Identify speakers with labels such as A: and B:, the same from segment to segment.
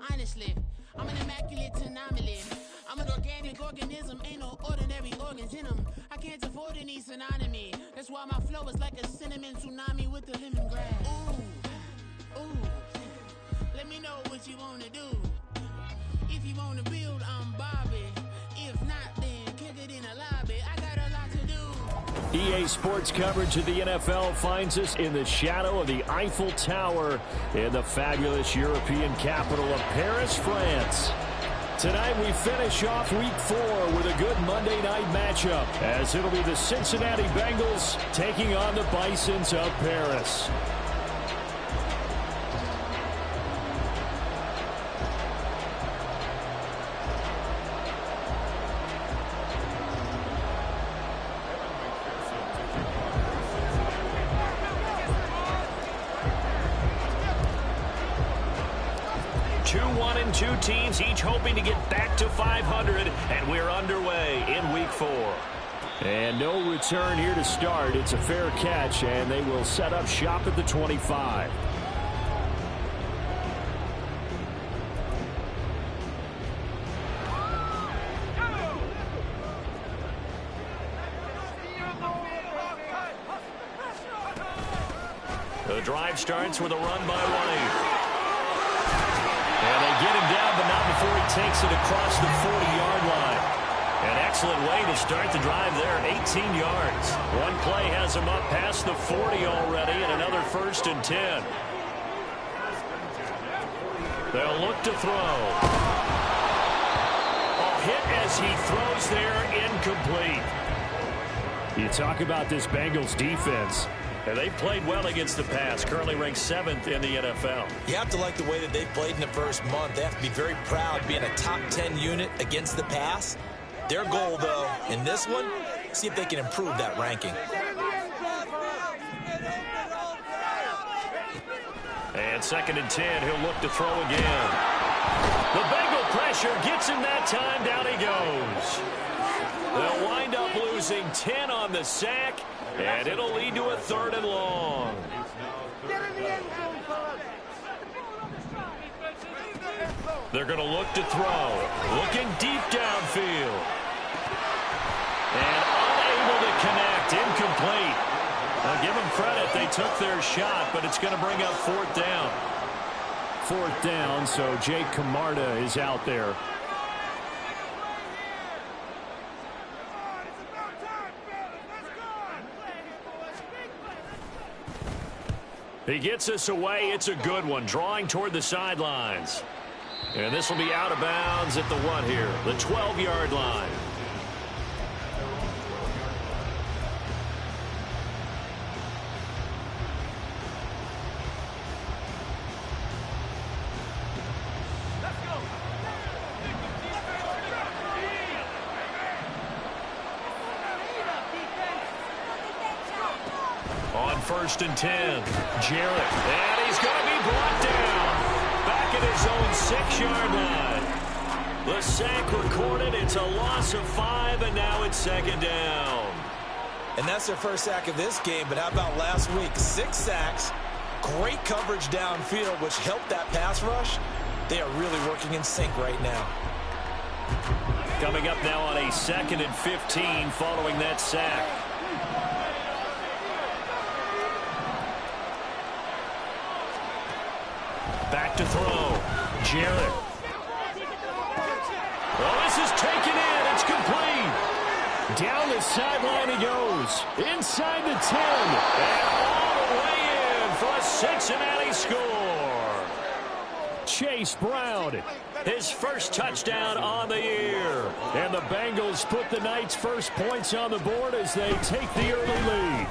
A: honestly. I'm an immaculate anomaly. I'm an organic organism, ain't no ordinary organs in them. I can't afford any synonymy. That's why my flow is like a cinnamon tsunami with the lemongrass. Ooh, ooh. Let me know what you wanna do. If you wanna build, I'm Bobby. If not, then kick it in the lobby. I got a lot to do.
B: EA Sports coverage of the NFL finds us in the shadow of the Eiffel Tower in the fabulous European capital of Paris, France. Tonight we finish off Week 4 with a good Monday night matchup, as it'll be the Cincinnati Bengals taking on the Bisons of Paris. Two teams each hoping to get back to 500, and we're underway in Week 4. And no return here to start. It's a fair catch, and they will set up shop at the 25. The drive starts with a run by White. And they get him down, but not before he takes it across the 40-yard line. An excellent way to start the drive there, 18 yards. One play has him up past the 40 already, and another 1st and 10. They'll look to throw. A hit as he throws there, incomplete. You talk about this Bengals defense. And they've played well against the pass, currently ranked 7th in the NFL.
C: You have to like the way that they've played in the first month. They have to be very proud being a top 10 unit against the pass. Their goal, though, in this one, see if they can improve that ranking.
B: And 2nd and 10, he'll look to throw again. The Bengal pressure gets him that time, down he goes. They'll wind up losing 10 on the sack. And it'll lead to a 3rd and long. They're going to look to throw. Looking deep downfield. And unable to connect. Incomplete. I'll give them credit. They took their shot, but it's going to bring up 4th down. 4th down, so Jake Camarda is out there. He gets us away. It's a good one, drawing toward the sidelines. And this will be out of bounds at the 1 here, the 12-yard line. On 1st and 10, Jarrett, and he's going to be brought down back at his own 6-yard line. The sack recorded. It's a loss of 5, and now it's 2nd down.
C: And that's their first sack of this game, but how about last week? 6 sacks, great coverage downfield, which helped that pass rush. They are really working in sync right now.
B: Coming up now on a 2nd and 15 following that sack. Back to throw. Jarrett. Oh, this is taken in. It's complete. Down the sideline he goes. Inside the 10. And all the way in for a Cincinnati score. Chase Brown, his first touchdown on the year. And the Bengals put the night's first points on the board as they take the early lead.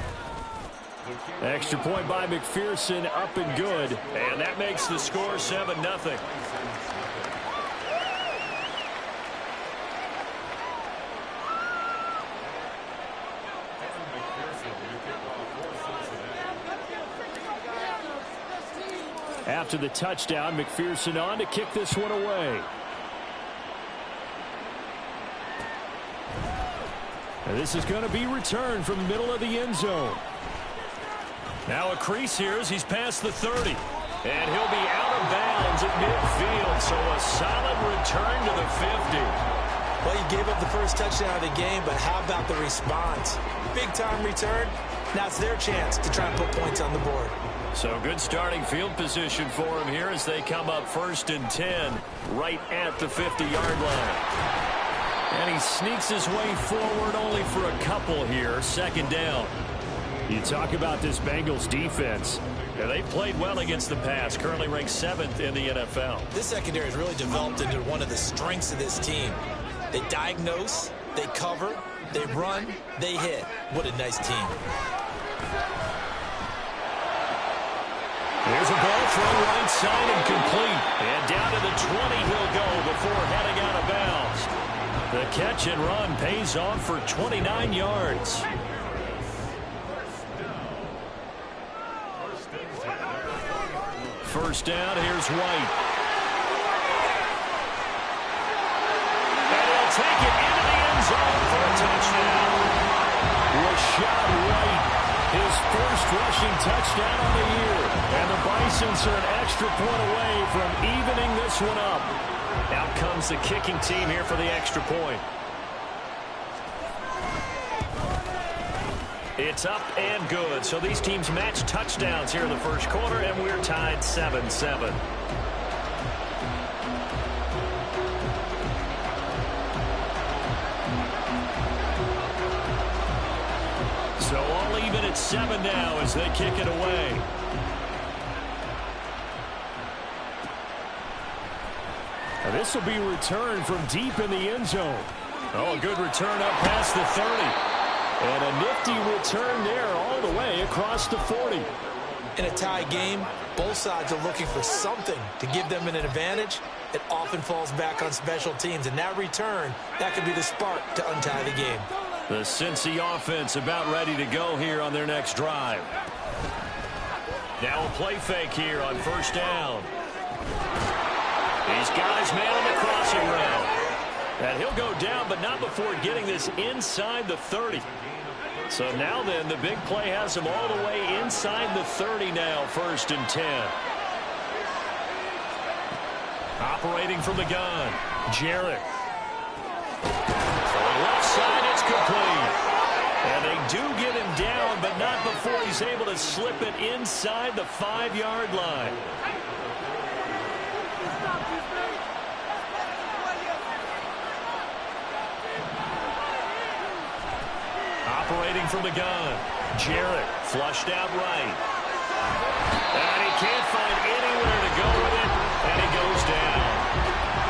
B: Extra point by McPherson, up and good. And that makes the score 7-0. After the touchdown, McPherson on to kick this one away. And this is going to be returned from the middle of the end zone. Now a crease here as he's past the 30. And he'll be out of bounds at midfield, so a solid return to the 50.
C: Well, you gave up the first touchdown of the game, but how about the response? Big-time return. Now it's their chance to try and put points on the board.
B: So good starting field position for him here as they come up 1st and 10 right at the 50-yard line. And he sneaks his way forward only for a couple here, 2nd down. You talk about this Bengals defense. They played well against the pass, currently ranked 7th in the NFL.
C: This secondary has really developed into one of the strengths of this team. They diagnose, they cover, they run, they hit. What a nice team.
B: There's a ball thrown right side and complete. And down to the 20 he'll go before heading out of bounds. The catch and run pays off for 29 yards. First down, here's White. And he'll take it into the end zone for a touchdown. Rashad White, his first rushing touchdown of the year. And the Bisons are an extra point away from evening this one up. Out comes the kicking team here for the extra point. It's up and good. So these teams match touchdowns here in the first quarter, and we're tied 7-7. So all even at 7 now as they kick it away. And this will be returned from deep in the end zone. Oh, a good return up past the 30. And a nifty return there all the way across the 40.
C: In a tie game, both sides are looking for something to give them an advantage. It often falls back on special teams, and that return, that could be the spark to untie the game.
B: The Cincy offense about ready to go here on their next drive. Now a play fake here on 1st down. He's got his man on the crossing route. And he'll go down, but not before getting this inside the 30. So now then, the big play has him all the way inside the 30 now, 1st and 10. Operating from the gun, Jarrett. For the left side, it's complete. And they do get him down, but not before he's able to slip it inside the 5-yard line. Operating from the gun, Jarrett flushed out right. And he can't find anywhere to go with it, and he goes down.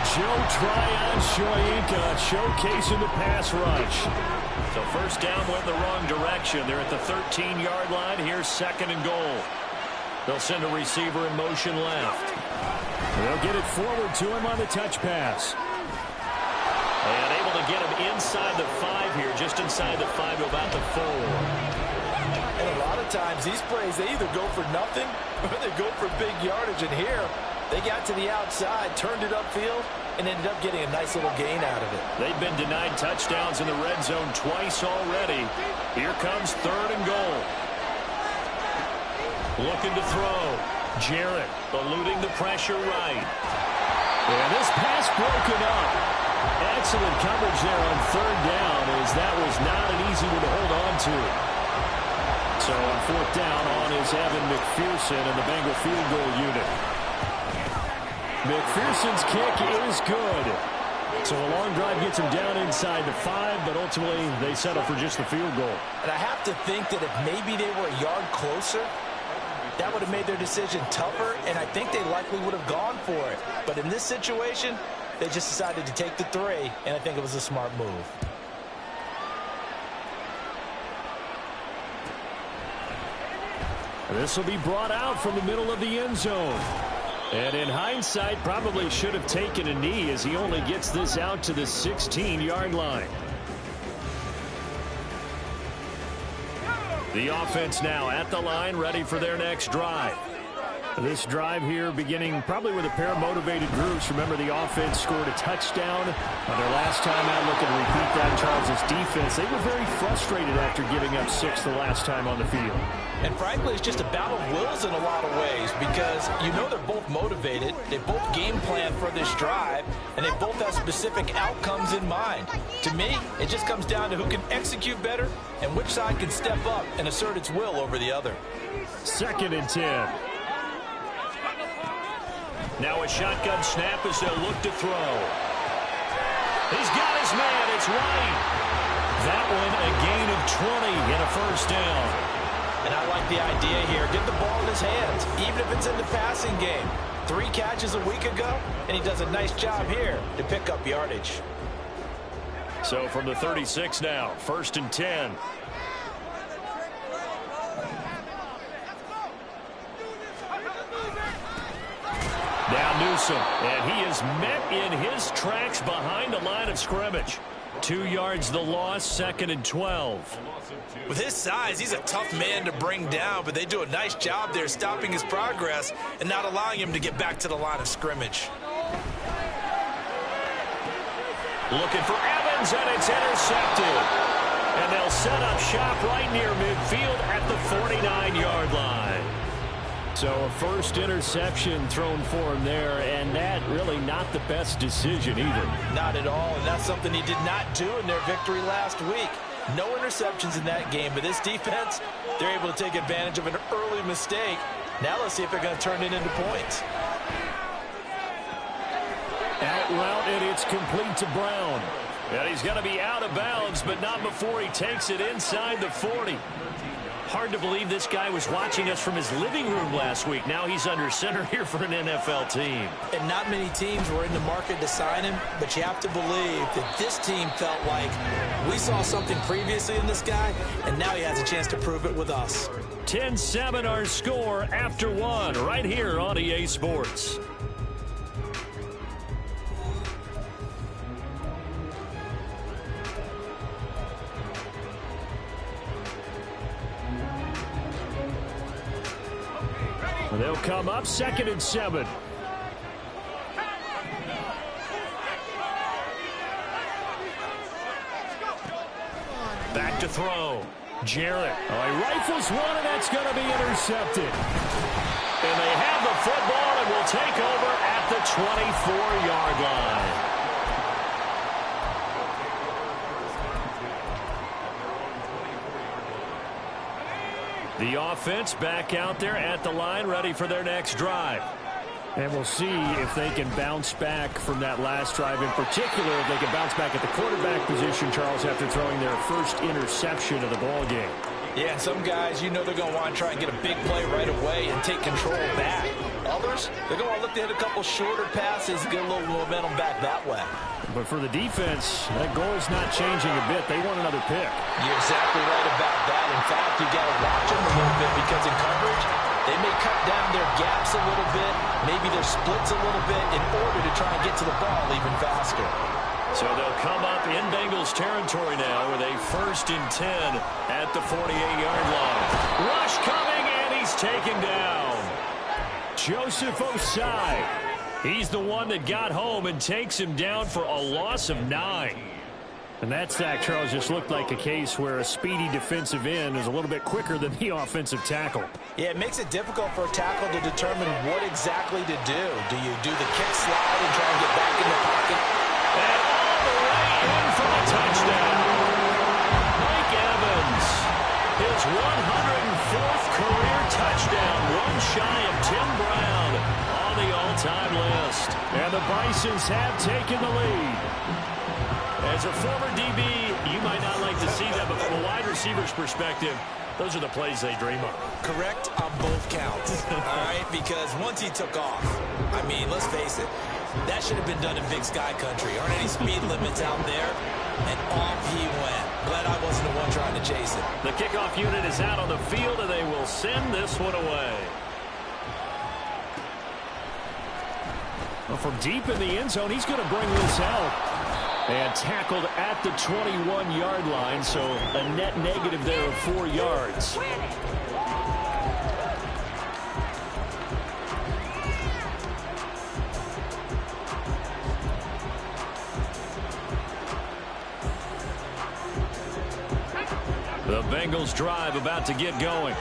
B: Joe Tryon-Shoyinka showcasing the pass rush. So 1st down went the wrong direction. They're at the 13-yard line. Here's 2nd and goal. They'll send a receiver in motion left. They'll get it forward to him on the touch pass. And able to get him inside the 5 here, just inside the 5 to about the 4.
C: And a lot of times, these plays, they either go for nothing or they go for big yardage. And here, they got to the outside, turned it upfield, and ended up getting a nice little gain out of it.
B: They've been denied touchdowns in the red zone twice already. Here comes 3rd and goal. Looking to throw. Jarrett eluding the pressure right. And this pass broken up. Excellent coverage there on 3rd down, as that was not an easy one to hold on to. So on 4th down on is Evan McPherson and the Bengal field goal unit. McPherson's kick is good. So a long drive gets him down inside the 5, but ultimately they settle for just the field goal.
C: And I have to think that if maybe they were a yard closer, that would have made their decision tougher, and I think they likely would have gone for it. But in this situation, they just decided to take the 3, and I think it was a smart move.
B: This will be brought out from the middle of the end zone. And in hindsight, probably should have taken a knee as he only gets this out to the 16-yard line. The offense now at the line, ready for their next drive. This drive here beginning probably with a pair of motivated groups. Remember, the offense scored a touchdown on their last time out. Looking to repeat that. Charles' defense, they were very frustrated after giving up 6 the last time on the field.
C: And frankly, it's just a battle of wills in a lot of ways because you know they're both motivated. They both game plan for this drive, and they both have specific outcomes in mind. To me, it just comes down to who can execute better and which side can step up and assert its will over the other.
B: 2nd and 10. Now a shotgun snap as they'll look to throw. He's got his man. It's White. That one a gain of 20 and a first down.
C: And I like the idea here. Get the ball in his hands, even if it's in the passing game. 3 catches a week ago, and he does a nice job here to pick up yardage.
B: So from the 36 now, 1st and 10. Now Newsom, and he is met in his tracks behind the line of scrimmage. 2 yards the loss, 2nd and 12.
C: With his size, he's a tough man to bring down, but they do a nice job there stopping his progress and not allowing him to get back to the line of scrimmage.
B: Looking for Evans, and it's intercepted. And they'll set up shop right near midfield at the 49-yard line. So a first interception thrown for him there, and that really not the best decision either.
C: Not at all, and that's something he did not do in their victory last week. No interceptions in that game, but this defense, they're able to take advantage of an early mistake. Now let's see if they're going to turn it into points.
B: Out route, and it's complete to Brown. And he's going to be out of bounds, but not before he takes it inside the 40. Hard to believe this guy was watching us from his living room last week. Now he's under center here for an NFL team.
C: And not many teams were in the market to sign him, but you have to believe that this team felt like we saw something previously in this guy, and now he has a chance to prove it with us.
B: 10-7 our score after 1 right here on EA Sports. They'll come up 2nd and 7. Back to throw. Jarrett. Oh, he rifles one, and that's going to be intercepted. And they have the football and will take over at the 24-yard line. The offense back out there at the line, ready for their next drive. And we'll see if they can bounce back from that last drive. In particular, if they can bounce back at the quarterback position, Charles, after throwing their first interception of the ball game.
C: Yeah, some guys, you know they're going to want to try and get a big play right away and take control back. Others, they're going to want to look to hit a couple shorter passes, get a little momentum back that way.
B: But for the defense, that goal's not changing a bit. They want another pick.
C: You're exactly right about that. In fact, you got to watch them a little bit because in coverage, they may cut down their gaps a little bit, maybe their splits a little bit in order to try and get to the ball even faster.
B: So they'll come up in Bengals territory now with a 1st and 10 at the 48-yard line. Rush coming, and he's taken down. Joseph Osai. He's the one that got home and takes him down for a loss of 9. And that sack, Charles, just looked like a case where a speedy defensive end is a little bit quicker than the offensive tackle.
C: Yeah, it makes it difficult for a tackle to determine what exactly to do. Do you do the kick slide and try and get back in the pocket?
B: And all the way in for a touchdown. Mike Evans, his 104th career touchdown, one shy of Tim Brown on the all-time list. And the Bisons have taken the lead. As a former DB, you might not like to see that, but from a wide receiver's perspective, those are the plays they dream of.
C: Correct on both counts, all right? Because once he took off, I mean, let's face it, that should have been done in Big Sky Country. Aren't any speed limits out there? And off he went. Glad I wasn't the one trying to chase it.
B: The kickoff unit is out on the field, and they will send this one away. Well, from deep in the end zone, he's going to bring this out. And tackled at the 21-yard line, so a net negative there of 4 yards. Bengals drive about to get going.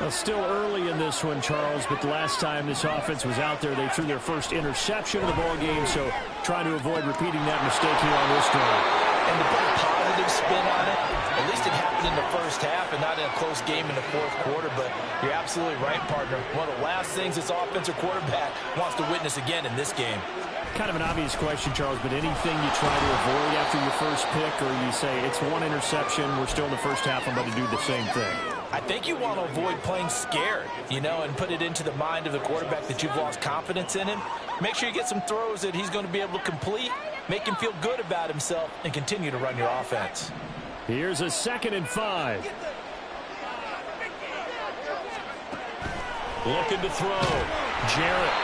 D: Well, still early in this one, Charles, but the last time this offense was out there, they threw their first interception of the ball game, so trying to avoid repeating that mistake here on this drive.
C: And to put a positive spin on it, at least it happened in the first half and not in a close game in the fourth quarter, but you're absolutely right, partner. One of the last things this offensive quarterback wants to witness again in this game.
D: Kind of an obvious question, Charles, but anything you try to avoid after your first pick, or you say it's one interception, we're still in the first half, I'm going to do the same thing?
C: I think you want to avoid playing scared, and put it into the mind of the quarterback that you've lost confidence in him. Make sure you get some throws that he's going to be able to complete, make him feel good about himself, and continue to run your offense.
D: Here's a 2nd and 5.
B: Looking to throw. Jarrett.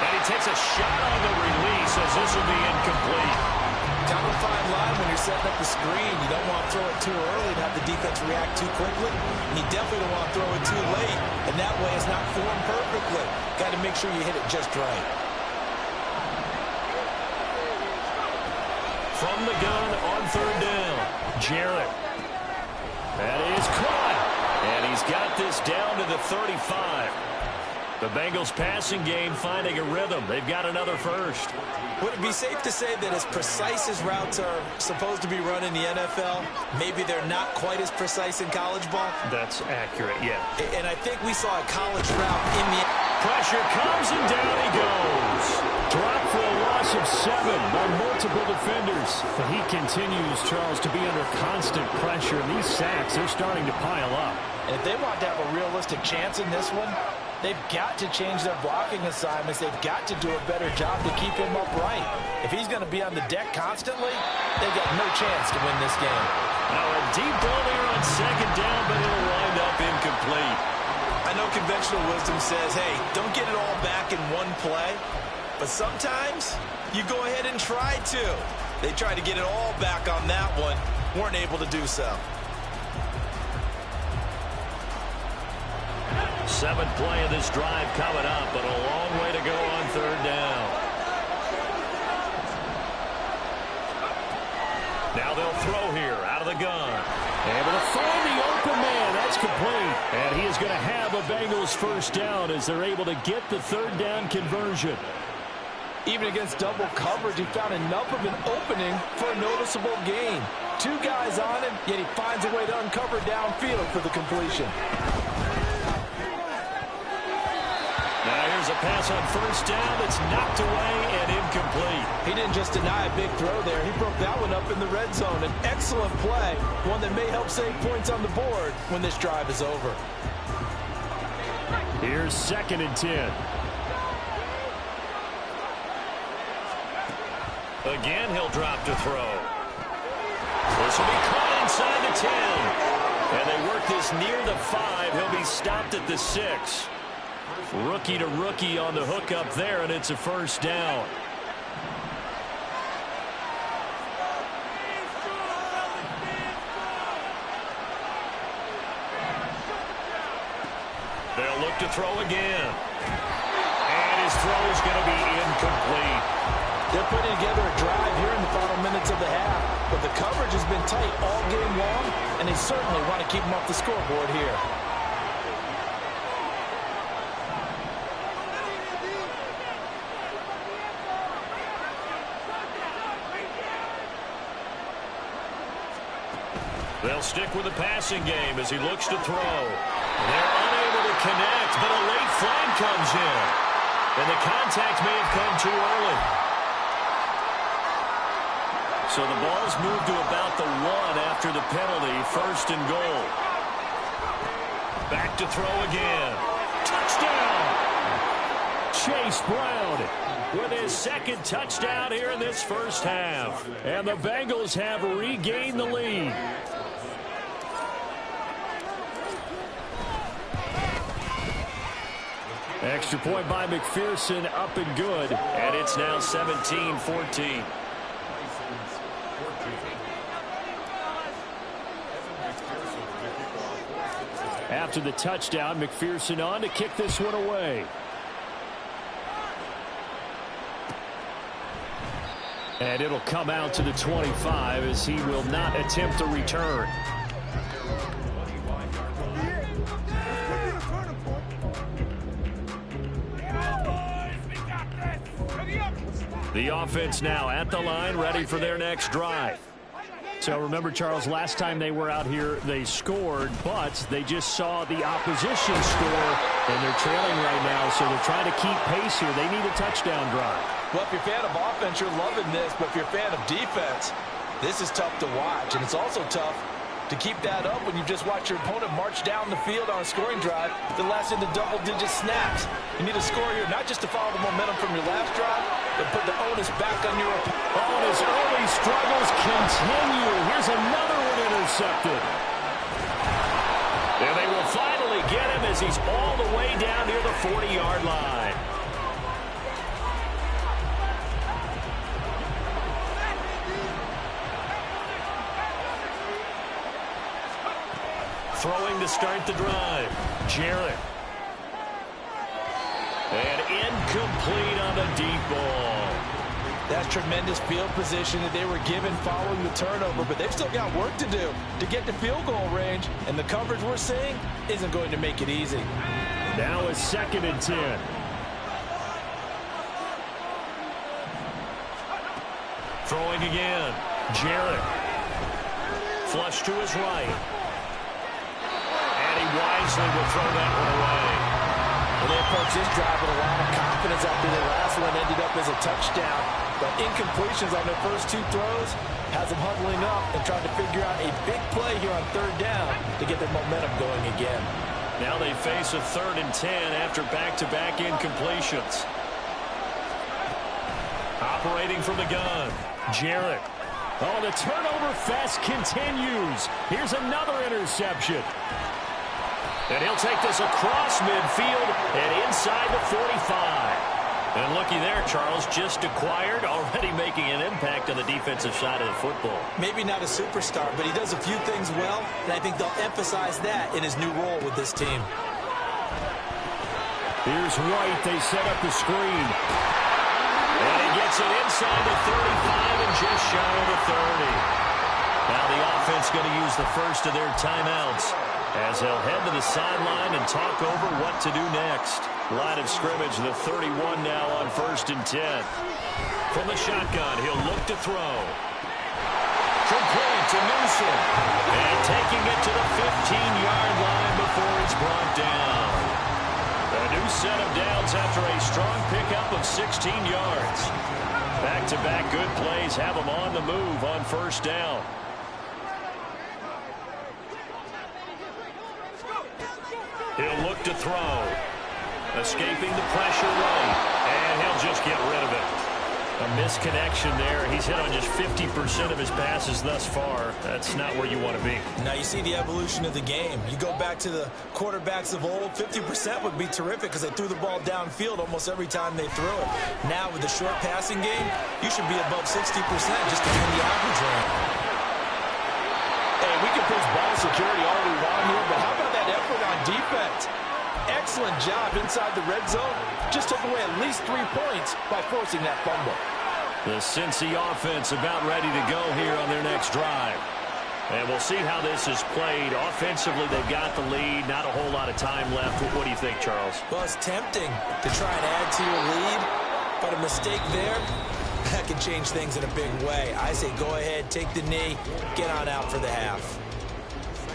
B: And he takes a shot on the release as this will be incomplete.
C: Kind of a fine line when you're setting up the screen. You don't want to throw it too early and have the defense react too quickly. And you definitely don't want to throw it too late. And that way it's not formed perfectly. Got to make sure you hit it just right.
B: From the gun on 3rd down. Jarrett. That is caught. And he's got this down to the 35. The Bengals passing game finding a rhythm. They've got another first.
C: Would it be safe to say that as precise as routes are supposed to be run in the NFL, maybe they're not quite as precise in college ball?
D: That's accurate, yeah.
C: And I think we saw a college route in the...
B: Pressure comes and down he goes.
D: Dropped for a loss of 7 by multiple defenders. But he continues, Charles, to be under constant pressure. And these sacks, they're starting to pile up.
C: And if they want to have a realistic chance in this one, they've got to change their blocking assignments. They've got to do a better job to keep him upright. If he's going to be on the deck constantly, they've got no chance to win this game.
B: Now a deep ball here on 2nd down, but it'll wind up incomplete.
C: I know conventional wisdom says, hey, don't get it all back in one play. But sometimes you go ahead and try to. They tried to get it all back on that one. Weren't able to do so.
B: 7th play of this drive coming up, but a long way to go on 3rd down. Now they'll throw here out of the gun.
D: Able to find the open man. That's complete. And he is going to have a Bengals first down as they're able to get the 3rd down conversion.
C: Even against double coverage, he found enough of an opening for a noticeable gain. 2 guys on him, yet he finds a way to uncover downfield for the completion.
B: Now here's a pass on 1st down that's knocked away and incomplete.
C: He didn't just deny a big throw there. He broke that one up in the red zone. An excellent play, one that may help save points on the board when this drive is over.
D: Here's 2nd and 10.
B: Again, he'll drop to throw. This will be caught inside the 10. And they work this near the 5. He'll be stopped at the 6. Rookie to rookie on the hook up there, and it's a first down. They'll look to throw again. And his throw is going to be incomplete.
C: They're putting together a drive here in the final minutes of the half, but the coverage has been tight all game long, and they certainly want to keep them off the scoreboard here.
B: They'll stick with the passing game as he looks to throw. They're unable to connect, but a late flag comes in. And the contact may have come too early. So the ball's moved to about the 1 after the penalty, 1st and goal. Back to throw again. Touchdown!
D: Chase Brown
B: with his 2nd touchdown here in this first half.
D: And the Bengals have regained the lead. Extra point by McPherson, up and good.
B: And it's now 17-14.
D: After the touchdown, McPherson on to kick this one away. And it'll come out to the 25 as he will not attempt a return. The offense now at the line, ready for their next drive. So remember, Charles, last time they were out here, they scored, but they just saw the opposition score, and they're trailing right now, so they're trying to keep pace here. They need a touchdown drive.
C: Well, if you're a fan of offense, you're loving this, but if you're a fan of defense, this is tough to watch, and it's also tough to keep that up when you just watch your opponent march down the field on a scoring drive that lasts into double-digit snaps. You need a score here, not just to follow the momentum from your last drive, but put the onus back on your opponent.
D: Oh, and his early struggles continue. Here's another one intercepted. And they will finally get him as he's all the way down near the 40-yard line. Throwing to start the drive. Jarrett. And incomplete on the deep ball.
C: That's tremendous field position that they were given following the turnover, but they've still got work to do to get to field goal range, and the coverage we're seeing isn't going to make it easy.
D: Now a 2nd and 10. Throwing again. Jarrett. Flush to his right. And he wisely will throw that one away.
C: Well, they approached this drive with a lot of confidence after their last one ended up as a touchdown. But incompletions on their first 2 throws has them huddling up and trying to figure out a big play here on 3rd down to get their momentum going again.
D: Now they face a 3rd and 10 after back-to-back incompletions. Operating from the gun, Jarrett. Oh, the turnover fest continues. Here's another interception. And he'll take this across midfield and inside the 45. And looky there, Charles, just acquired, already making an impact on the defensive side of the football.
C: Maybe not a superstar, but he does a few things well, and I think they'll emphasize that in his new role with this team.
D: Here's White. They set up the screen. And he gets it inside the 35 and just shy of the 30. Now the offense going to use the first of their timeouts as they'll head to the sideline and talk over what to do next. Line of scrimmage, the 31 now on 1st and 10. From the shotgun, he'll look to throw. Complete to Newsom. And taking it to the 15-yard line before it's brought down. A new set of downs after a strong pickup of 16 yards. Back-to-back good plays have them on the move on 1st down. He'll look to throw. Escaping the pressure right. And he'll just get rid of it. A misconnection there. He's hit on just 50% of his passes thus far. That's not where you want to be.
C: Now you see the evolution of the game. You go back to the quarterbacks of old, 50% would be terrific because they threw the ball downfield almost every time they threw it. Now with the short passing game, you should be above 60% just to be in the average range. Hey, we can push ball security all we want here, but how about that effort on defense? Excellent job inside the red zone. Just took away at least 3 points by forcing that fumble.
D: The Cincy offense about ready to go here on their next drive. And we'll see how this is played. Offensively, they've got the lead. Not a whole lot of time left. What do you think, Charles?
C: Well, it's tempting to try and add to your lead, but a mistake there, that can change things in a big way. I say go ahead, take the knee, get on out for the half.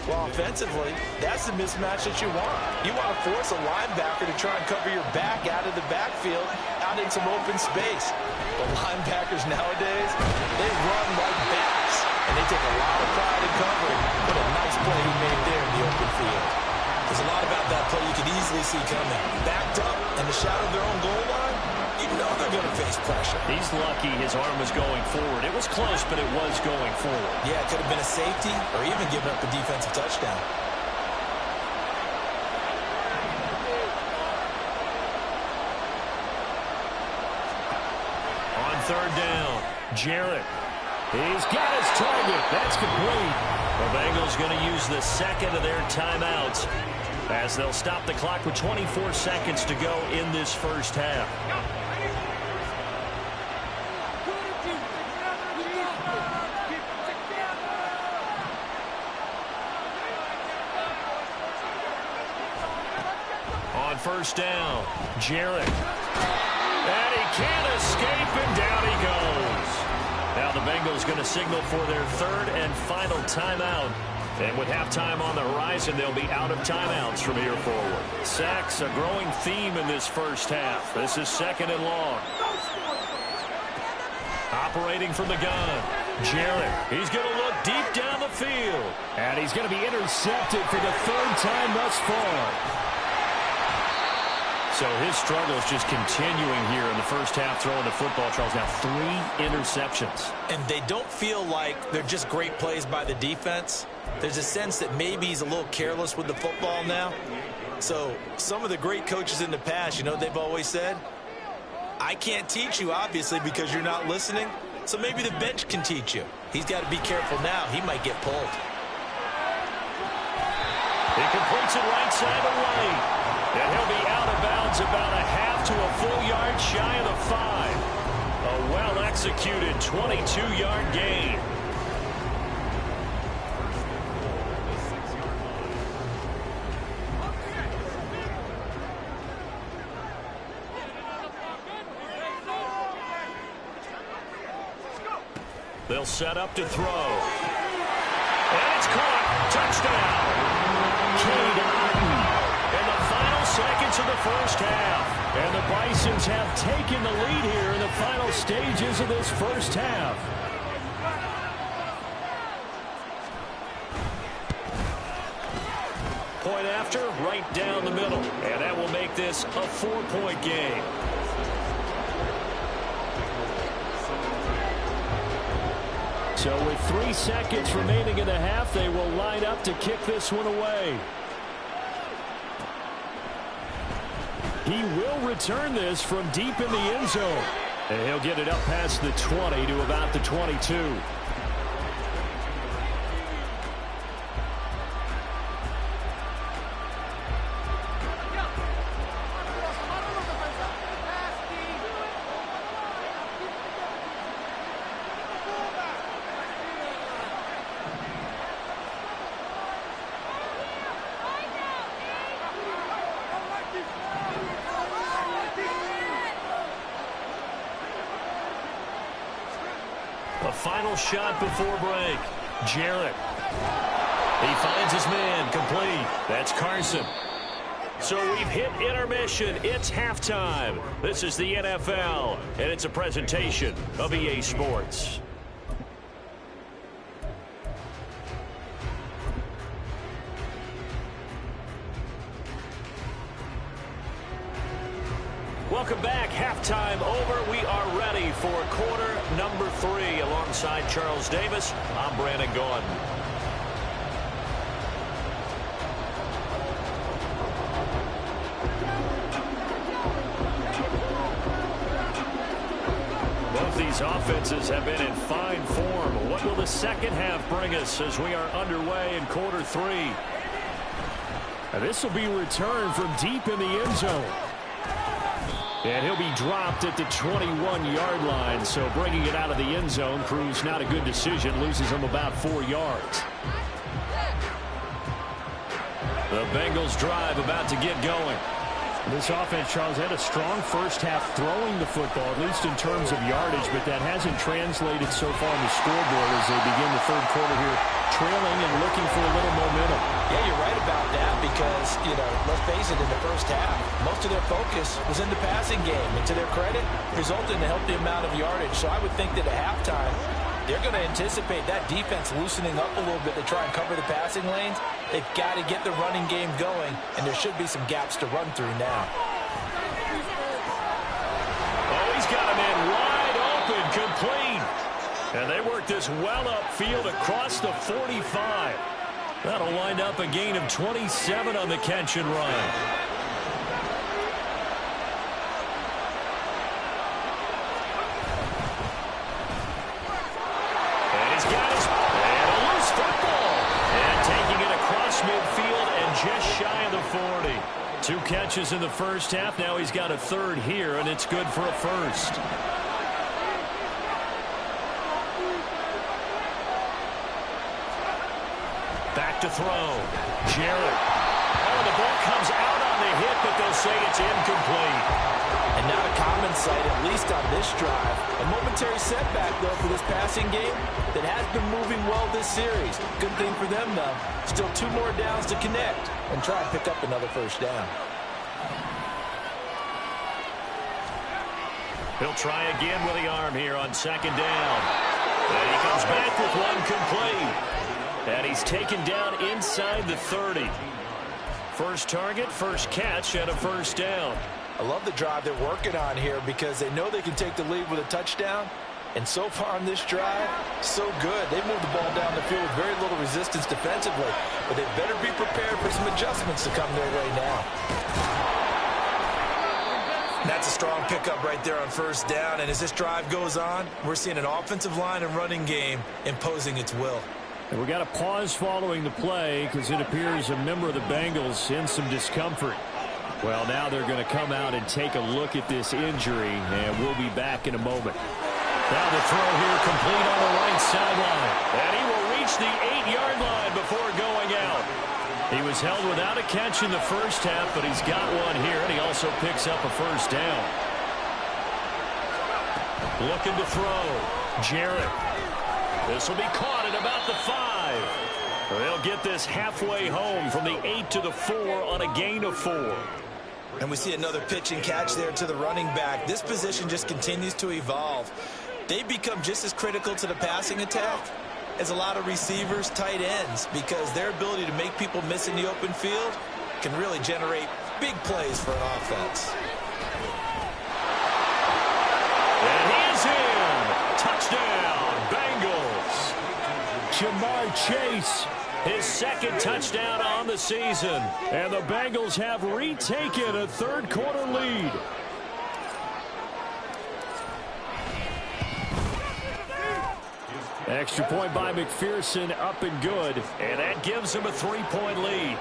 C: Well, offensively, that's the mismatch that you want. You want to force a linebacker to try and cover your back out of the backfield, out in some open space. But linebackers nowadays, they run like bats, and they take a lot of pride in covering. What a nice play he made there in the open field. There's a lot about that play you could easily see coming. Backed up in the shadow of their own goal line, you know they're going to face pressure.
D: He's lucky his arm was going forward. It was close, but it was going forward.
C: Yeah, it could have been a safety or even given up a defensive touchdown.
D: On 3rd down, Jarrett. He's got his target. That's complete. The Bengals going to use the 2nd of their timeouts as they'll stop the clock with 24 seconds to go in this first half. On 1st down, Jarrett. And he can't escape, and down he goes. Now the Bengals going to signal for their third and final timeout. And with halftime on the horizon, they'll be out of timeouts from here forward. Sacks, a growing theme in this first half. This is second and long. Operating from the gun, Jarrett. He's going to look deep down the field.
B: And he's going to be intercepted for the third time thus far.
D: So his struggle is just continuing here in the first half throwing the football, Charles. Now 3 interceptions.
C: And they don't feel like they're just great plays by the defense. There's a sense that maybe he's a little careless with the football now. So some of the great coaches in the past, you know what they've always said? I can't teach you, obviously, because you're not listening. So maybe the bench can teach you. He's got to be careful now. He might get pulled.
D: He completes it right side of right. And he'll be out of bounds about a half to a full yard shy of the 5. A well-executed 22-yard gain. They'll set up to throw. And it's caught. Touchdown. Cade Otton in the final seconds of the first half.
B: And the Bisons have taken the lead here in the final stages of this first half.
D: Point after, right down the middle. And that will make this a 4-point game.
B: So with 3 seconds remaining in the half, they will line up to kick this one away. He will return this from deep in the end zone. And he'll get it up past the 20 to about the 22.
D: A final shot before break. Jarrett. He finds his man, complete. That's Carson. So we've hit intermission. It's halftime. This is the NFL, and it's a presentation of EA Sports. Welcome back. Halftime over. We are ready for quarter number 3. Alongside Charles Davis, I'm Brandon Gordon. Both these offenses have been in fine form. What will the second half bring us as we are underway in quarter 3?
B: And this will be returned from deep in the end zone. And he'll be dropped at the 21-yard line, so bringing it out of the end zone proves not a good decision, loses him about 4 yards.
D: The Bengals drive about to get going.
B: This offense, Charles, had a strong first half throwing the football, at least in terms of yardage, but that hasn't translated so far on the scoreboard as they begin the third quarter here, trailing and looking for a little momentum.
C: Yeah, you're right about that because, let's face it, in the first half, most of their focus was in the passing game. And to their credit, resulted in a healthy amount of yardage. So I would think that at halftime, they're going to anticipate that defense loosening up a little bit to try and cover the passing lanes. They've got to get the running game going, and there should be some gaps to run through now.
D: Oh, he's got him in wide open, complete. And they work this well upfield across the 45. That'll wind up a gain of 27 on the catch and run. And he's got his, and a loose football. And taking it across midfield and just shy of the 40. 2 catches in the first half. Now he's got a third here, and it's good for a first. Back to throw. Jarrett. Oh, the ball comes out on the hit, but they'll say it's incomplete.
C: And not a common sight this drive. A momentary setback, though, for this passing game that has been moving well this series. Good thing for them, though. Still 2 more downs to connect and try and pick up another first down.
D: He'll try again with the arm here on second down. And he comes back with one complete. And he's taken down inside the 30. First target, first catch, and a first down.
C: I love the drive they're working on here because they know they can take the lead with a touchdown. And so far on this drive, so good. They moved the ball down the field with very little resistance defensively. But they better be prepared for some adjustments to come their way now. That's a strong pickup right there on first down. And as this drive goes on, we're seeing an offensive line and running game imposing its will.
B: And we got a pause following the play because it appears a member of the Bengals in some discomfort. Well, now they're going to come out and take a look at this injury, and we'll be back in a moment. Now the throw here complete on the right sideline. And he will reach the 8-yard line before going out. He was held without a catch in the first half, but he's got one here, and he also picks up a first down. Looking to throw. Jarrett. This will be caught at about the 5. They'll get this halfway home from the 8 to the 4 on a gain of 4.
C: And we see another pitch and catch there to the running back. This position just continues to evolve. They become just as critical to the passing attack as a lot of receivers, tight ends, because their ability to make people miss in the open field can really generate big plays for an offense.
B: And he is in. Touchdown, Bengals. Jamar Chase, his second touchdown on the season. And the Bengals have retaken a third-quarter lead. Extra point by McPherson, up and good. And that gives him a 3-point lead.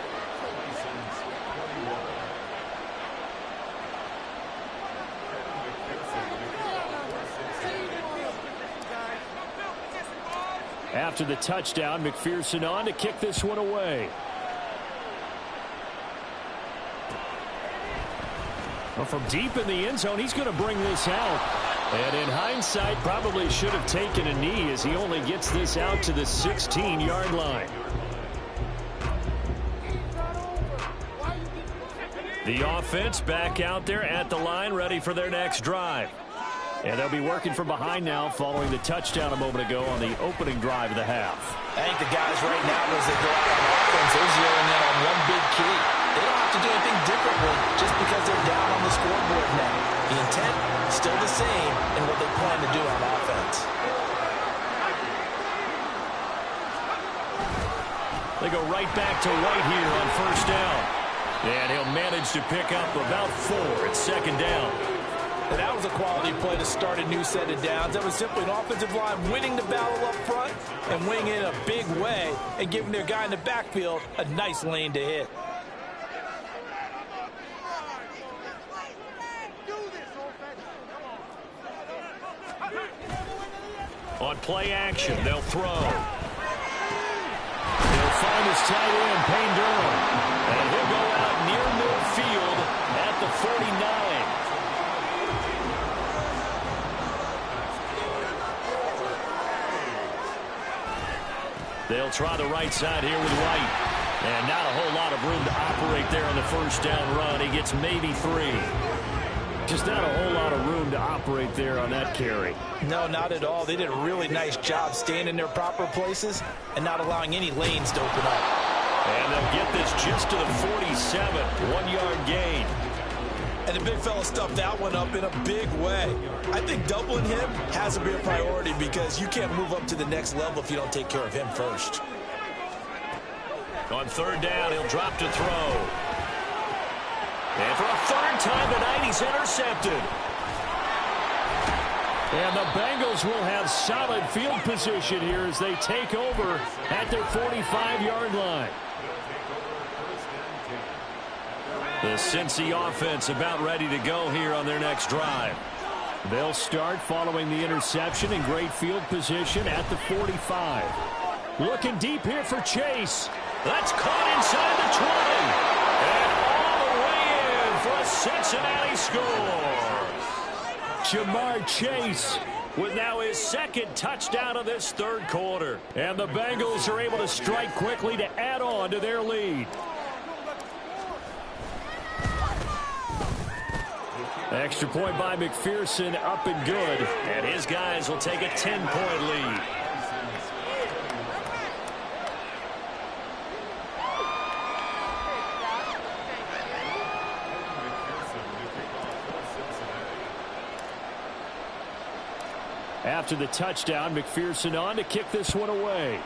B: After the touchdown, McPherson on to kick this one away. Well, from deep in the end zone, he's going to bring this out. And in hindsight, probably should have taken a knee as he only gets this out to the 16-yard line. The offense back out there at the line, ready for their next drive. And they'll be working from behind now following the touchdown a moment ago on the opening drive of the half.
C: I think the guys right now, as they go out on offense, they're zeroing in on one big key. They don't have to do anything differently just because they're down on the scoreboard now. The intent, still the same in what they plan to do on offense.
B: They go right back to White here on first down. And he'll manage to pick up about 4 at second down.
C: And that was a quality play to start a new set of downs. That was simply an offensive line winning the battle up front and winning it in a big way and giving their guy in the backfield a nice lane to hit.
B: On play action, they'll throw. They'll find his tight end, Payne Durham. And he'll go out near midfield at the 49. They'll try the right side here with White. And not a whole lot of room to operate there on the first down run. He gets maybe 3. Just not a whole lot of room to operate there on that carry.
C: No, not at all. They did a really nice job staying in their proper places and not allowing any lanes to open up.
B: And they'll get this just to the 47, 1-yard gain.
C: And the big fella stuffed that one up in a big way. I think doubling him has to be a priority because you can't move up to the next level if you don't take care of him first.
B: On third down, he'll drop to throw. And for a third time tonight, he's intercepted. And the Bengals will have solid field position here as they take over at their 45-yard line. The Cincy offense about ready to go here on their next drive. They'll start following the interception in great field position at the 45. Looking deep here for Chase. That's caught inside the 20. And all the way in for a Cincinnati score. Jamar Chase with now his second touchdown of this third quarter. And the Bengals are able to strike quickly to add on to their lead. Extra point by McPherson, up and good.
D: And his guys will take a 10-point lead.
B: After the touchdown, McPherson on to kick this one away.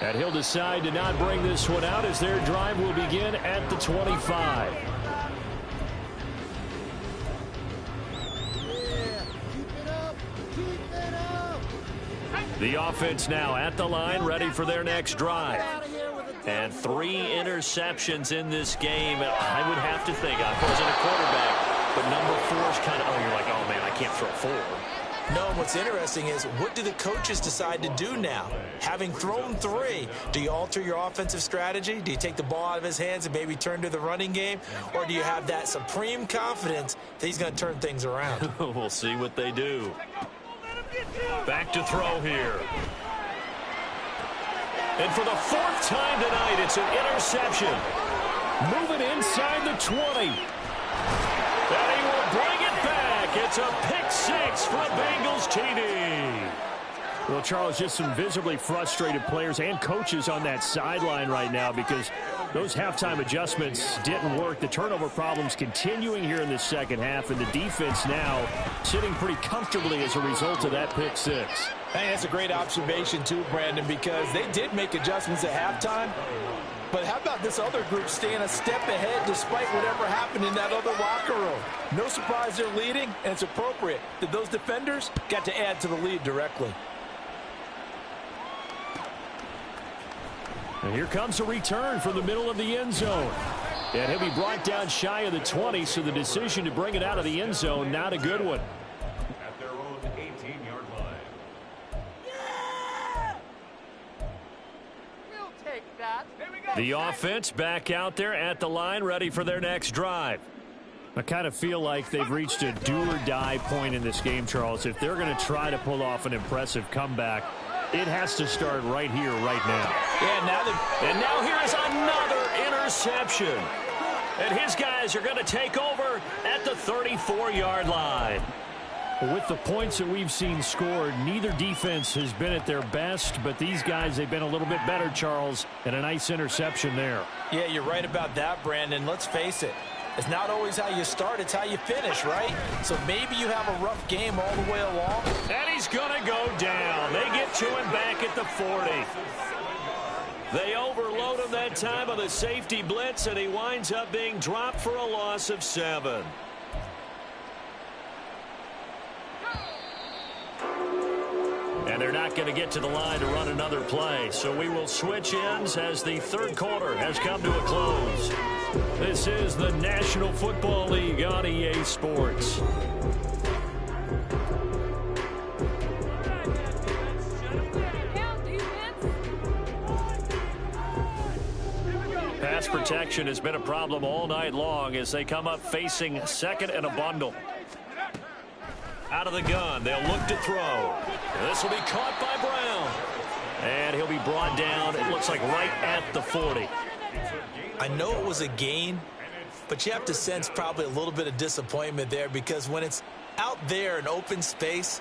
B: And he'll decide to not bring this one out as their drive will begin at the 25. The offense now at the line, ready for their next drive. And 3 interceptions in this game. I would have to think, I wasn't a quarterback, but number 4 is kind of, you're like, oh man, I can't throw 4.
C: No, what's interesting is, what do the coaches decide to do now? Having thrown 3, do you alter your offensive strategy? Do you take the ball out of his hands and maybe turn to the running game? Or do you have that supreme confidence that he's going to turn things around?
D: We'll see what they do. Back to throw here. And for the 4th time tonight, it's an interception.
B: Moving inside the 20.
D: And he will bring it back. It's a pick 6 for a Bengals TD.
B: Well, Charles, just some visibly frustrated players and coaches on that sideline right now because those halftime adjustments didn't work. The turnover problems continuing here in the second half, and the defense now sitting pretty comfortably as a result of that pick 6.
C: Hey, that's a great observation too, Brandon, because they did make adjustments at halftime. But how about this other group staying a step ahead despite whatever happened in that other locker room? No surprise they're leading, and it's appropriate that those defenders got to add to the lead directly.
B: And here comes a return from the middle of the end zone. And he'll be brought down shy of the 20, so the decision to bring it out of the end zone, not a good one.
E: At their own 18-yard line.
A: We'll take that.
B: The offense back out there at the line, ready for their next drive. I kind of feel like they've reached a do-or-die point in this game, Charles. If they're going to try to pull off an impressive comeback, it has to start right here, right now.
D: Yeah, now here is another interception. And his guys are going to take over at the 34-yard line.
B: With the points that we've seen scored, neither defense has been at their best, but these guys, they've been a little bit better, Charles, and a nice interception there.
C: Yeah, you're right about that, Brandon. Let's face it. It's not always how you start, it's how you finish, right? So maybe you have a rough game all the way along.
D: And he's going to go down. They get to him back at the 40. They overload him that time on the safety blitz, and he winds up being dropped for a loss of 7. And they're not going to get to the line to run another play. So we will switch ends as the third quarter has come to a close. This is the National Football League on EA Sports. Pass protection has been a problem all night long as they come up facing second and a bundle. Out of the gun, they'll look to throw. This will be caught by Brown. And he'll be brought down, it looks like right at the 40.
C: I know it was a gain, but you have to sense probably a little bit of disappointment there because when it's out there in open space,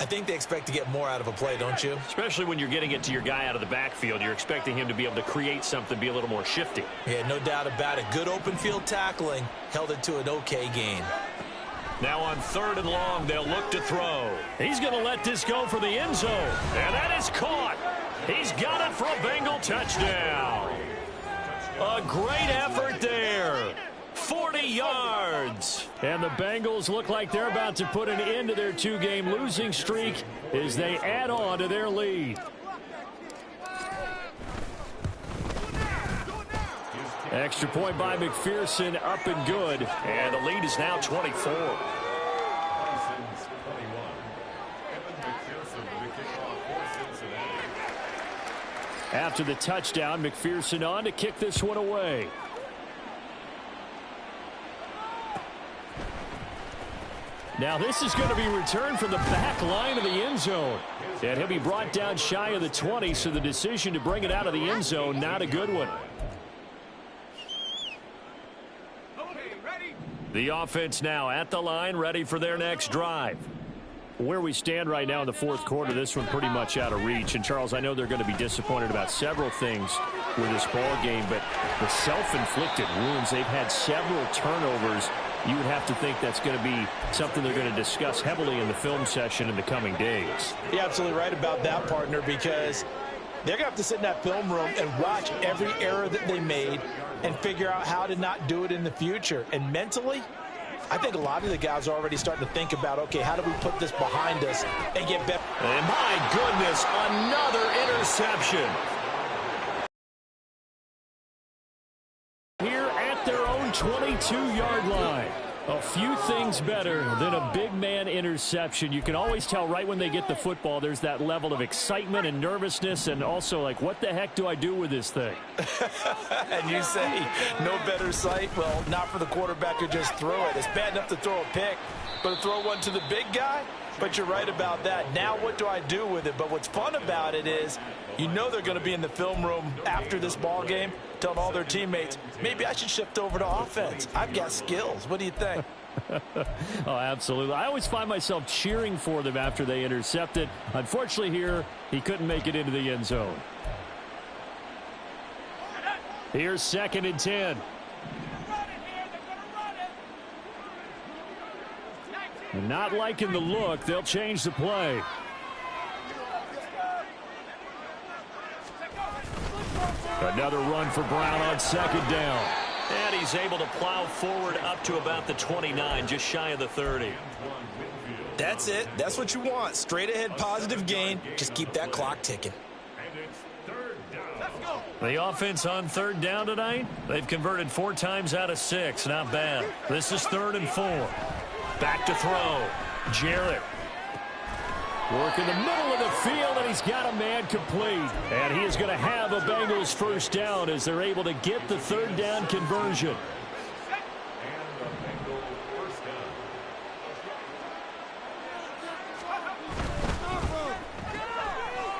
C: I think they expect to get more out of a play, don't you?
D: Especially when you're getting it to your guy out of the backfield. You're expecting him to be able to create something, be a little more shifty.
C: Yeah, no doubt about it. Good open field tackling held it to an okay gain.
D: Now on 3rd and long, they'll look to throw. He's going to let this go for the end zone. And that is caught. He's got it for a Bengal touchdown. A great effort there. 40 yards.
B: And the Bengals look like they're about to put an end to their 2-game losing streak as they add on to their lead. Extra point by McPherson, up and good.
D: And the lead is now 24.
B: After the touchdown, McPherson on to kick this one away. Now this is going to be returned from the back line of the end zone. And he'll be brought down shy of the 20, so the decision to bring it out of the end zone, not a good one. The offense now at the line, ready for their next drive. Where we stand right now in the fourth quarter, this one pretty much out of reach. And, Charles, I know they're going to be disappointed about several things with this ball game, but the self-inflicted wounds, they've had several turnovers. You would have to think that's going to be something they're going to discuss heavily in the film session in the coming days.
C: You're absolutely right about that, partner, because they're going to have to sit in that film room and watch every error that they made and figure out how to not do it in the future. And mentally, I think a lot of the guys are already starting to think about, okay, how do we put this behind us and get better?
D: And my goodness, another interception.
B: Here at their own 22-yard line. A few things better than a big man interception. You can always tell right when they get the football, there's that level of excitement and nervousness, and also like, what the heck do I do with this thing?
C: And you say, no better sight? Well, not for the quarterback to just throw it. It's bad enough to throw a pick, but to throw one to the big guy? But you're right about that. Now what do I do with it? But what's fun about it is, you know they're going to be in the film room after this ball game telling all their teammates, maybe I should shift over to offense. I've got skills. What do you think?
B: Oh, absolutely. I always find myself cheering for them after they intercept it. Unfortunately here, he couldn't make it into the end zone. Here's 2nd and 10. Not liking the look. They'll change the play. Another run for Brown on 2nd down.
D: And he's able to plow forward up to about the 29, just shy of the 30.
C: That's it. That's what you want. Straight ahead positive gain. Just keep that clock ticking.
D: The offense on 3rd down tonight, they've converted 4 times out of 6. Not bad. This is 3rd and 4. Back to throw. Jarrett.
B: Work in the middle of the field, and he's got a man complete. And he is going to have a Bengals first down as they're able to get the 3rd down conversion.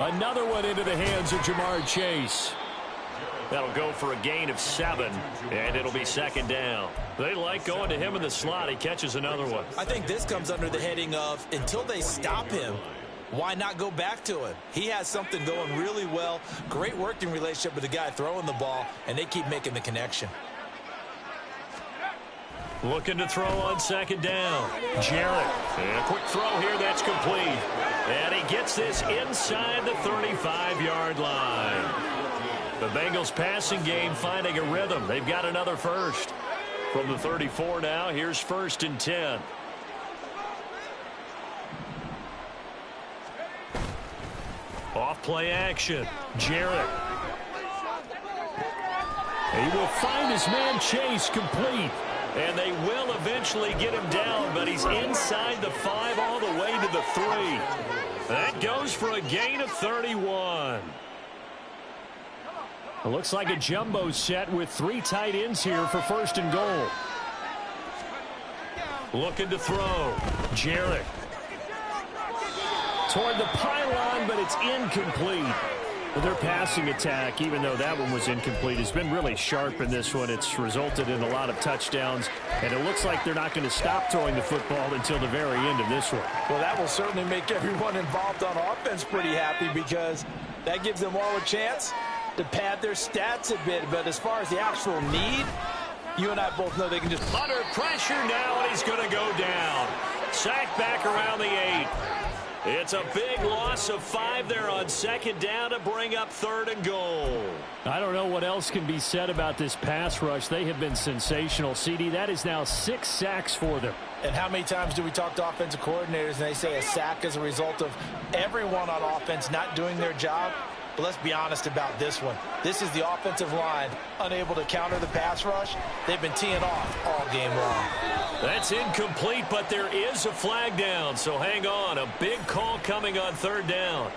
B: Another one into the hands of Jamar Chase.
D: That'll go for a gain of 7, and it'll be 2nd down. They like going to him in the slot. He catches another one.
C: I think this comes under the heading of, until they stop him, why not go back to him? He has something going really well. Great working relationship with the guy throwing the ball, and they keep making the connection.
D: Looking to throw on 2nd down. Jarrett. And a quick throw here that's complete. And he gets this inside the 35-yard line. The Bengals passing game finding a rhythm. They've got another first. From the 34 now, here's 1st and 10. Off play action. Jarrett.
B: He will find his man Chase complete.
D: And they will eventually get him down, but he's inside the 5 all the way to the 3. That goes for a gain of 31.
B: It looks like a jumbo set with 3 tight ends here for 1st and goal.
D: Looking to throw. Jarrett.
B: Toward the pylon, but it's incomplete. Well, their passing attack, even though that one was incomplete, has been really sharp in this one. It's resulted in a lot of touchdowns, and it looks like they're not going to stop throwing the football until the very end of this one.
C: Well, that will certainly make everyone involved on offense pretty happy, because that gives them all a chance to pad their stats a bit. But as far as the actual need, you and I both know they can just...
D: Under pressure now, and he's going to go down. Sacked back around the 8. It's a big loss of 5 there on 2nd down to bring up 3rd and goal.
B: I don't know what else can be said about this pass rush. They have been sensational. CD, that is now 6 sacks for them.
C: And how many times do we talk to offensive coordinators and they say a sack is a result of everyone on offense not doing their job? But let's be honest about this one. This is the offensive line unable to counter the pass rush. They've been teeing off all game long.
D: That's incomplete, but there is a flag down, so hang on. A big call coming on 3rd down.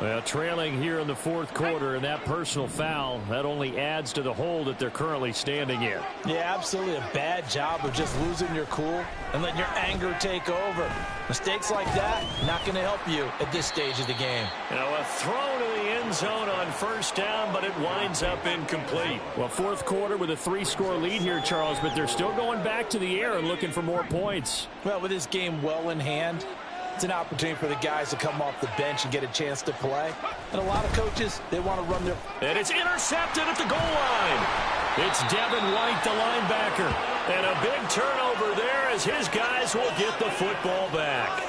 B: Well, trailing here in the fourth quarter, and that personal foul, that only adds to the hole that they're currently standing in.
C: Yeah, absolutely a bad job of just losing your cool and letting your anger take over. Mistakes like that, not going to help you at this stage of the game.
B: Now a throw to the end zone on first down, but it winds up incomplete. Well, fourth quarter with a 3-score lead here, Charles, but they're still going back to the air and looking for more points.
C: Well, with this game well in hand, it's an opportunity for the guys to come off the bench and get a chance to play. And a lot of coaches, they want to run their...
B: And it's intercepted at the goal line. It's Devin White, the linebacker. And a big turnover there as his guys will get the football back.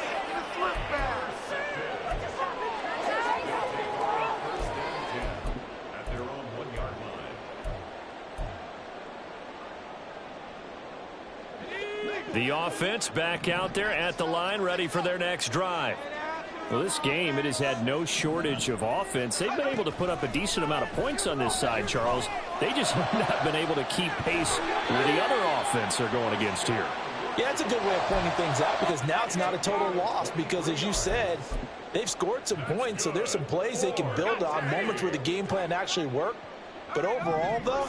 E: At their own 1-yard line.
B: The offense back out there at the line, ready for their next drive. Well, this game, it has had no shortage of offense. They've been able to put up a decent amount of points on this side, Charles. They just have not been able to keep pace with the other offense they're going against here.
C: Yeah, that's a good way of pointing things out because now it's not a total loss because, as you said, they've scored some points, so there's some plays they can build on, moments where the game plan actually worked. But overall, though,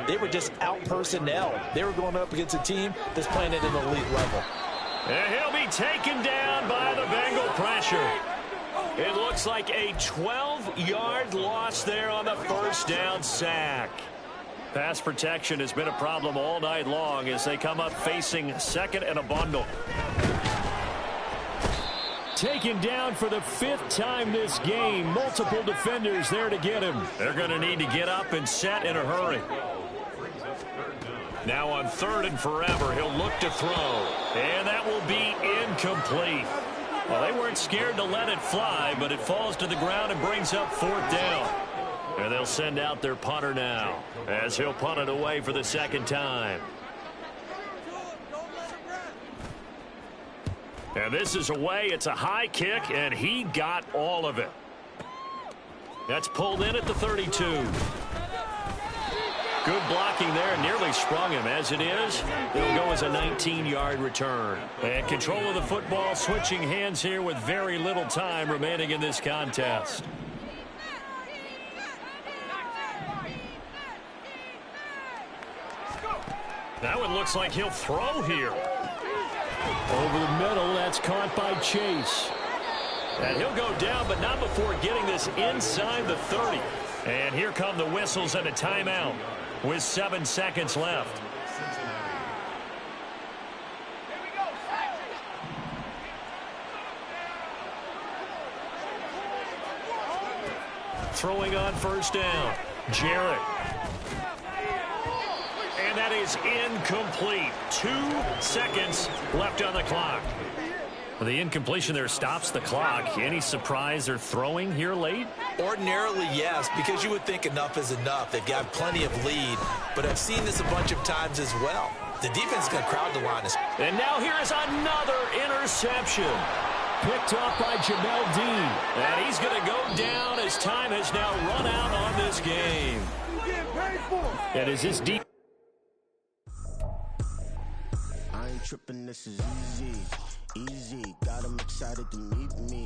C: they were just out-personnel. They were going up against a team that's playing at an elite level.
B: And he'll be taken down by the Bengal pressure. It looks like a 12-yard loss there on the first down sack. Pass protection has been a problem all night long as they come up facing second and a bundle. Taken down for the 5th time this game. Multiple defenders there to get him. They're going to need to get up and set in a hurry. Now on 3rd and forever, he'll look to throw. And that will be incomplete. Well, they weren't scared to let it fly, but it falls to the ground and brings up 4th down. And they'll send out their punter now as he'll punt it away for the 2nd time. And this is away. It's a high kick, and he got all of it. That's pulled in at the 32. Good blocking there, nearly sprung him. As it is, it'll go as a 19-yard return. And control of the football, switching hands here with very little time remaining in this contest. That one looks like he'll throw here. Over the middle, that's caught by Chase. And he'll go down, but not before getting this inside the 30. And here come the whistles and a timeout with 7 seconds left. Throwing on first down, Jarrett. And that is incomplete. 2 seconds left on the clock. Well, the incompletion there stops the clock. Any surprise they're throwing here late?
C: Ordinarily, yes, because you would think enough is enough. They've got plenty of lead, but I've seen this a bunch of times as well. The defense is going to crowd the line.
B: And now here is another interception. Picked off by Jamel Dean. And he's going to go down as time has now run out on this game. And is this deep?
F: I ain't tripping, this is easy. Easy, got them excited to meet me.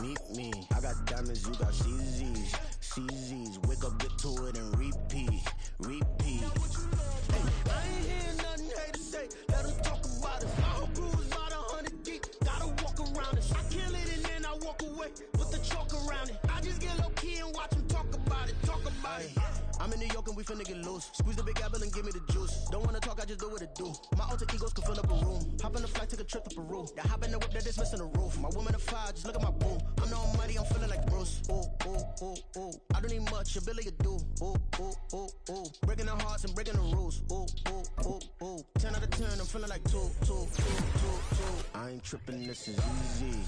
F: Meet me. I got diamonds, you got CZs. CZs, wake up, get to it, and repeat. Repeat. Hey, I ain't hearing nothing haters say. Let them talk about it. My whole crew is about 100 deep. Gotta walk around it. I kill it and then I walk away with the chalk around it. I just get low key and watch them talk about it. Talk about it. I'm in New York and we finna get loose. Squeeze the big apple and give me the juice. Don't wanna talk, I just do what it do. My alter egos can fill up a room. Hop in the flight, take a trip to Peru. Yeah, hop in the whip that is missing the roof. My woman a fire, just look at my boom. I'm the almighty, I'm feeling like Bruce. Ooh, ooh, ooh, ooh. I don't need much, ability to do. Ooh, ooh, ooh, ooh. Breaking the hearts and breaking the rules. Ooh, ooh, ooh, ooh. 10 out of 10, I'm feeling like 2. I ain't tripping, this is easy.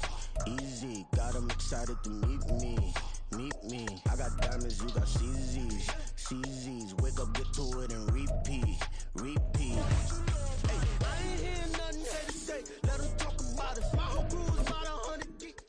F: Easy, got them excited to meet me. Meet me. I got diamonds, you got CZs. CZs, wake up, get to it, and repeat. Repeat. Hey, I ain't hearing nothing haters say. Let them talk about it. My whole crew is about 100 deep.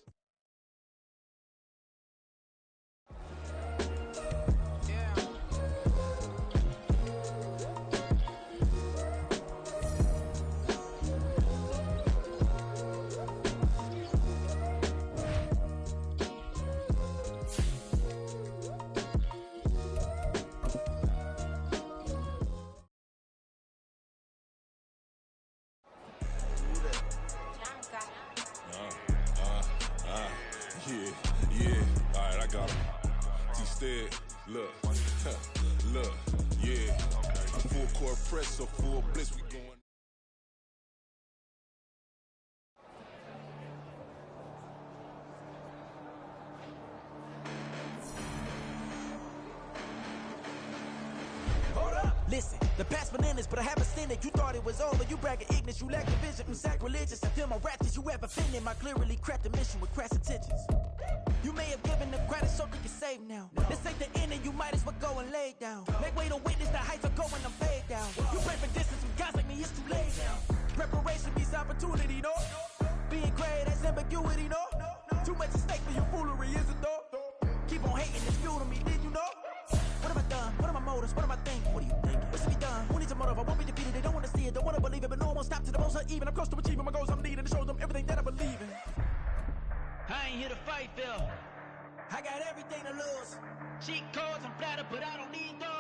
G: Instead, look, look, yeah. Full court press or full blitz, we going.
H: Listen, the past bananas, but I haven't seen it. You thought it was over, you bragging ignorance, you lack the vision, I'm sacrilegious. I feel my raps, you ever offended my clearly crafted mission with crass intentions. You may have given them credit so they can save now. This ain't the end and you might as well go and lay down. Make way to witness the heights are going to fade down. You pray for distance with guys like me, it's too late now. Preparation means opportunity, no? Being great has ambiguity, no? Too much at stake for your foolery, is it though? Keep on hating, it's fuel to me, did you know? What have I done? What are my motives? What am I thinking? What do you think? What's to be done? Who needs a motive? I won't be defeated. They don't want to see it, don't want to believe it, but no one will stop to the most even. I'm close to achieving my goals. I'm needing to show them everything that I believe in. I ain't here to fight, Phil. I got everything to lose. Cheat codes, I'm flattered, but I don't need those.